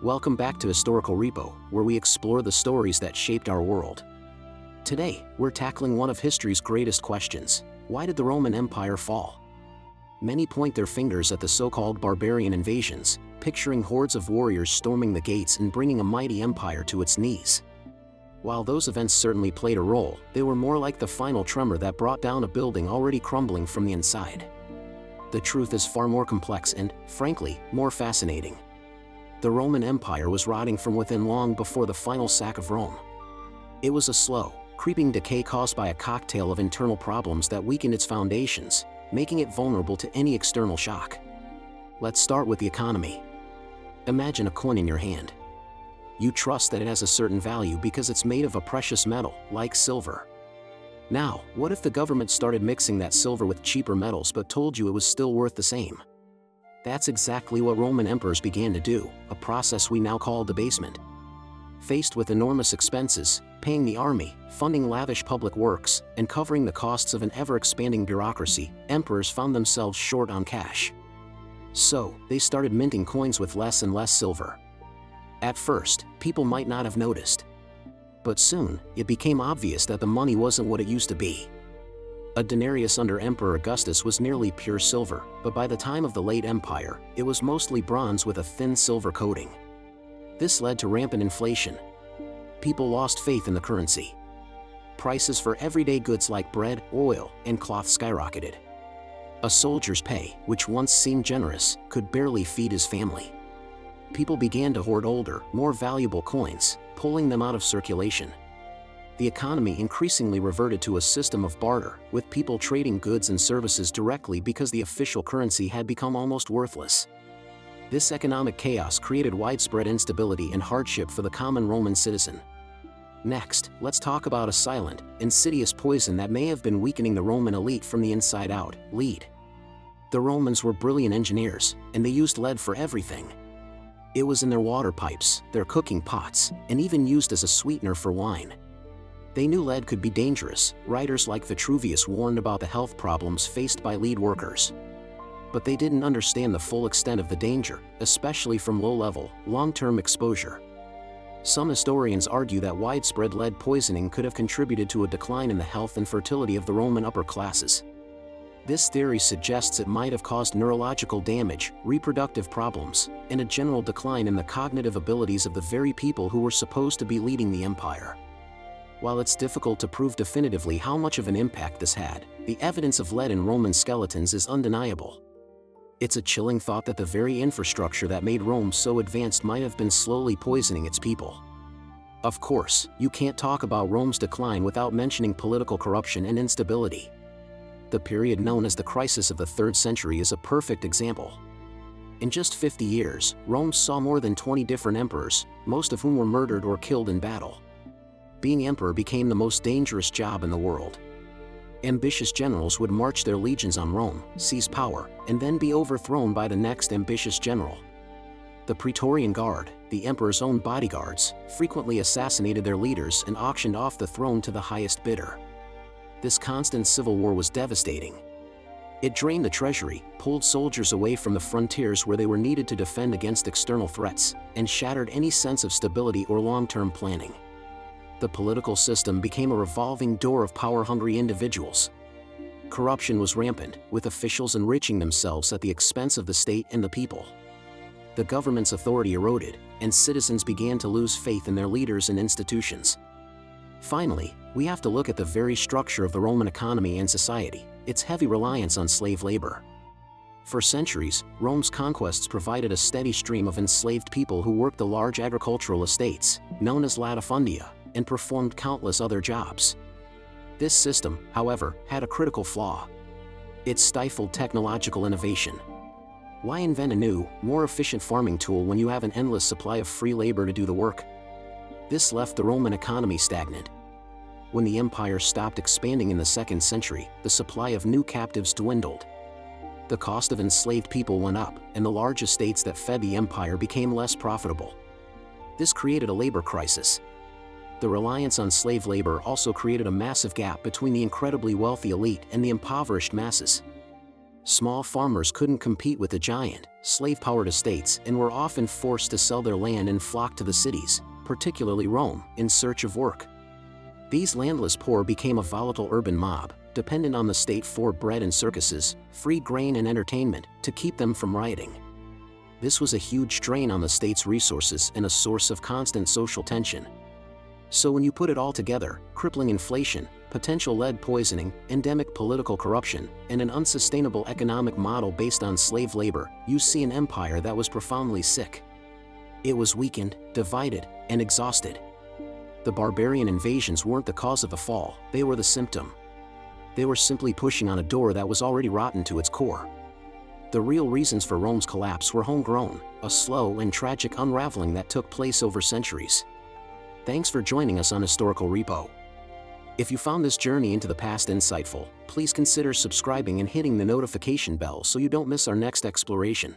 Welcome back to Historical Repo, where we explore the stories that shaped our world. Today, we're tackling one of history's greatest questions: why did the Roman Empire fall? Many point their fingers at the so-called barbarian invasions, picturing hordes of warriors storming the gates and bringing a mighty empire to its knees. While those events certainly played a role, they were more like the final tremor that brought down a building already crumbling from the inside. The truth is far more complex and, frankly, more fascinating. The Roman Empire was rotting from within long before the final sack of Rome. It was a slow, creeping decay caused by a cocktail of internal problems that weakened its foundations, making it vulnerable to any external shock. Let's start with the economy. Imagine a coin in your hand. You trust that it has a certain value because it's made of a precious metal, like silver. Now, what if the government started mixing that silver with cheaper metals but told you it was still worth the same? That's exactly what Roman emperors began to do, a process we now call debasement. Faced with enormous expenses, paying the army, funding lavish public works, and covering the costs of an ever-expanding bureaucracy, emperors found themselves short on cash. So, they started minting coins with less and less silver. At first, people might not have noticed. But soon, it became obvious that the money wasn't what it used to be. A denarius under Emperor Augustus was nearly pure silver, but by the time of the late Empire, it was mostly bronze with a thin silver coating. This led to rampant inflation. People lost faith in the currency. Prices for everyday goods like bread, oil, and cloth skyrocketed. A soldier's pay, which once seemed generous, could barely feed his family. People began to hoard older, more valuable coins, pulling them out of circulation. The economy increasingly reverted to a system of barter, with people trading goods and services directly because the official currency had become almost worthless. This economic chaos created widespread instability and hardship for the common Roman citizen. Next, let's talk about a silent, insidious poison that may have been weakening the Roman elite from the inside out: lead. The Romans were brilliant engineers, and they used lead for everything. It was in their water pipes, their cooking pots, and even used as a sweetener for wine. They knew lead could be dangerous. Writers like Vitruvius warned about the health problems faced by lead workers. But they didn't understand the full extent of the danger, especially from low-level, long-term exposure. Some historians argue that widespread lead poisoning could have contributed to a decline in the health and fertility of the Roman upper classes. This theory suggests it might have caused neurological damage, reproductive problems, and a general decline in the cognitive abilities of the very people who were supposed to be leading the empire. While it's difficult to prove definitively how much of an impact this had, the evidence of lead in Roman skeletons is undeniable. It's a chilling thought that the very infrastructure that made Rome so advanced might have been slowly poisoning its people. Of course, you can't talk about Rome's decline without mentioning political corruption and instability. The period known as the crisis of the 3rd century is a perfect example. In just 50 years, Rome saw more than 20 different emperors, most of whom were murdered or killed in battle. Being emperor became the most dangerous job in the world. Ambitious generals would march their legions on Rome, seize power, and then be overthrown by the next ambitious general. The Praetorian Guard, the emperor's own bodyguards, frequently assassinated their leaders and auctioned off the throne to the highest bidder. This constant civil war was devastating. It drained the treasury, pulled soldiers away from the frontiers where they were needed to defend against external threats, and shattered any sense of stability or long-term planning. The political system became a revolving door of power-hungry individuals. Corruption was rampant, with officials enriching themselves at the expense of the state and the people. The government's authority eroded, and citizens began to lose faith in their leaders and institutions. Finally, we have to look at the very structure of the Roman economy and society, its heavy reliance on slave labor. For centuries, Rome's conquests provided a steady stream of enslaved people who worked the large agricultural estates, known as latifundia, and performed countless other jobs. This system, however, had a critical flaw. It stifled technological innovation. Why invent a new, more efficient farming tool when you have an endless supply of free labor to do the work? This left the Roman economy stagnant. When the empire stopped expanding in the 2nd century, the supply of new captives dwindled. The cost of enslaved people went up, and the large estates that fed the empire became less profitable. This created a labor crisis. The reliance on slave labor also created a massive gap between the incredibly wealthy elite and the impoverished masses. Small farmers couldn't compete with the giant, slave-powered estates, and were often forced to sell their land and flock to the cities, particularly Rome, in search of work. These landless poor became a volatile urban mob, dependent on the state for bread and circuses, free grain and entertainment, to keep them from rioting. This was a huge drain on the state's resources and a source of constant social tension. So when you put it all together, crippling inflation, potential lead poisoning, endemic political corruption, and an unsustainable economic model based on slave labor, you see an empire that was profoundly sick. It was weakened, divided, and exhausted. The barbarian invasions weren't the cause of the fall, they were the symptom. They were simply pushing on a door that was already rotten to its core. The real reasons for Rome's collapse were homegrown, a slow and tragic unraveling that took place over centuries. Thanks for joining us on Historical Repo. If you found this journey into the past insightful, please consider subscribing and hitting the notification bell so you don't miss our next exploration.